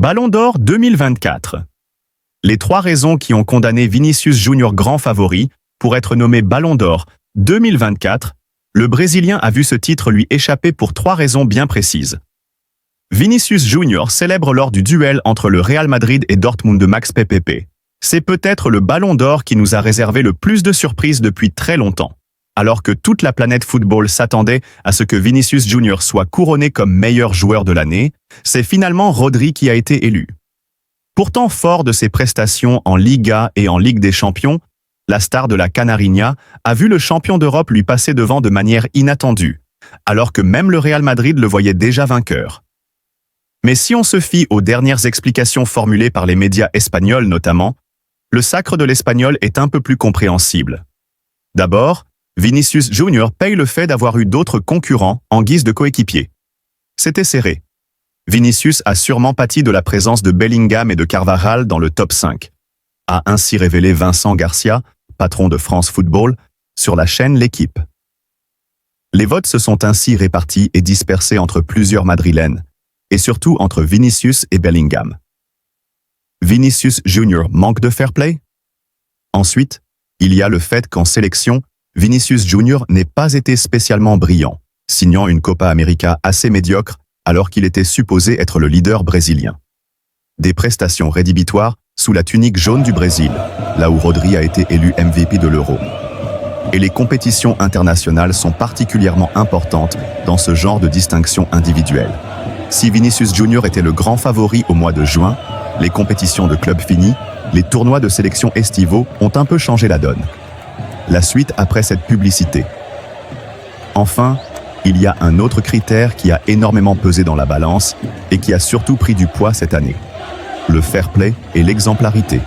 Ballon d'Or 2024. Les 3 raisons qui ont condamné Vinicius Junior grand favori pour être nommé Ballon d'Or 2024, le Brésilien a vu ce titre lui échapper pour 3 raisons bien précises. Vinicius Junior célèbre lors du duel entre le Real Madrid et Dortmund de Max Pepe. C'est peut-être le Ballon d'Or qui nous a réservé le plus de surprises depuis très longtemps. Alors que toute la planète football s'attendait à ce que Vinicius Junior soit couronné comme meilleur joueur de l'année, c'est finalement Rodri qui a été élu. Pourtant fort de ses prestations en Liga et en Ligue des Champions, la star de la Canarinha a vu le champion d'Europe lui passer devant de manière inattendue, alors que même le Real Madrid le voyait déjà vainqueur. Mais si on se fie aux dernières explications formulées par les médias espagnols notamment, le sacre de l'Espagnol est un peu plus compréhensible. D'abord, Vinicius Junior paye le fait d'avoir eu d'autres concurrents en guise de coéquipiers. C'était serré. Vinicius a sûrement pâti de la présence de Bellingham et de Carvajal dans le top 5. A ainsi révélé Vincent Garcia, patron de France Football, sur la chaîne L'Équipe. Les votes se sont ainsi répartis et dispersés entre plusieurs Madrilènes, et surtout entre Vinicius et Bellingham. Vinicius Junior manque de fair play? Ensuite, il y a le fait qu'en sélection, Vinicius Junior n'ait pas été spécialement brillant, signant une Copa América assez médiocre alors qu'il était supposé être le leader brésilien. Des prestations rédhibitoires sous la tunique jaune du Brésil, là où Rodri a été élu MVP de l'Euro. Et les compétitions internationales sont particulièrement importantes dans ce genre de distinction individuelle. Si Vinicius Junior était le grand favori au mois de juin, les compétitions de club finies, les tournois de sélection estivaux ont un peu changé la donne. La suite après cette publicité. Enfin, il y a un autre critère qui a énormément pesé dans la balance et qui a surtout pris du poids cette année. Le fair play et l'exemplarité.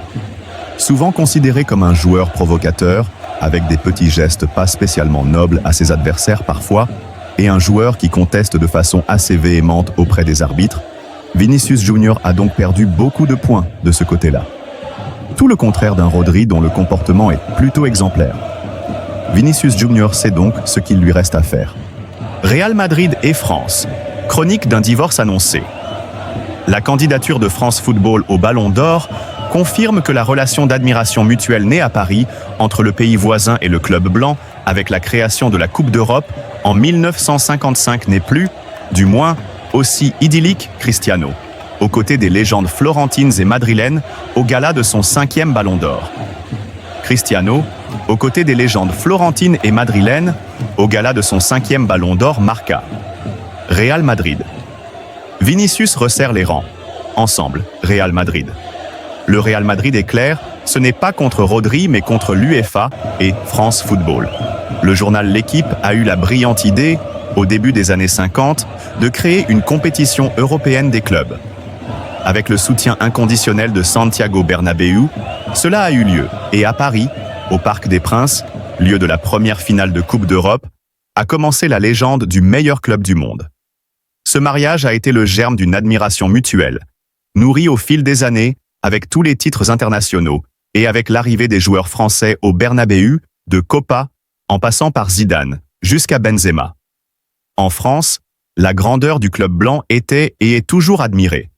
Souvent considéré comme un joueur provocateur, avec des petits gestes pas spécialement nobles à ses adversaires parfois, et un joueur qui conteste de façon assez véhémente auprès des arbitres, Vinicius Junior a donc perdu beaucoup de points de ce côté-là. Tout le contraire d'un Rodri dont le comportement est plutôt exemplaire. Vinicius Junior sait donc ce qu'il lui reste à faire. Real Madrid et France. Chronique d'un divorce annoncé. La candidature de France Football au Ballon d'Or confirme que la relation d'admiration mutuelle née à Paris entre le pays voisin et le club blanc avec la création de la Coupe d'Europe en 1955 n'est plus, du moins, aussi idyllique Cristiano, aux côtés des légendes florentines et madrilènes au gala de son 5e Ballon d'Or. Cristiano, aux côtés des légendes florentines et madrilènes au gala de son 5e Ballon d'Or Marca. Real Madrid. Vinicius resserre les rangs. Ensemble, Real Madrid. Le Real Madrid est clair, ce n'est pas contre Rodri mais contre l'UEFA et France Football. Le journal L'Équipe a eu la brillante idée, au début des années 50, de créer une compétition européenne des clubs. Avec le soutien inconditionnel de Santiago Bernabéu, cela a eu lieu, et à Paris, au Parc des Princes, lieu de la première finale de Coupe d'Europe, a commencé la légende du meilleur club du monde. Ce mariage a été le germe d'une admiration mutuelle, nourrie au fil des années avec tous les titres internationaux et avec l'arrivée des joueurs français au Bernabéu, de Copa, en passant par Zidane, jusqu'à Benzema. En France, la grandeur du club blanc était et est toujours admirée.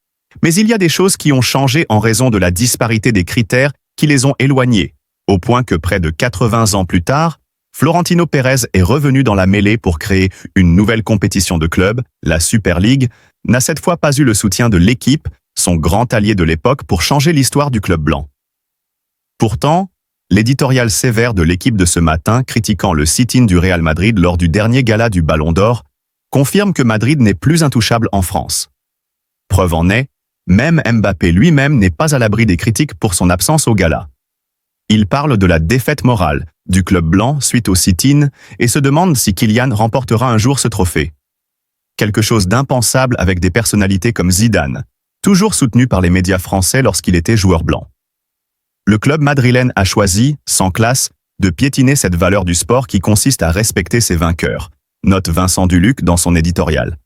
Mais il y a des choses qui ont changé en raison de la disparité des critères qui les ont éloignés, au point que près de 80 ans plus tard, Florentino Pérez est revenu dans la mêlée pour créer une nouvelle compétition de clubs, la Super League, n'a cette fois pas eu le soutien de l'Équipe, son grand allié de l'époque, pour changer l'histoire du club blanc. Pourtant, l'éditorial sévère de l'Équipe de ce matin critiquant le sit-in du Real Madrid lors du dernier gala du Ballon d'Or confirme que Madrid n'est plus intouchable en France. Preuve en est, même Mbappé lui-même n'est pas à l'abri des critiques pour son absence au gala. Il parle de la défaite morale du club blanc suite au sit-in et se demande si Kylian remportera un jour ce trophée. Quelque chose d'impensable avec des personnalités comme Zidane, toujours soutenu par les médias français lorsqu'il était joueur blanc. Le club madrilène a choisi, sans classe, de piétiner cette valeur du sport qui consiste à respecter ses vainqueurs, note Vincent Duluc dans son éditorial.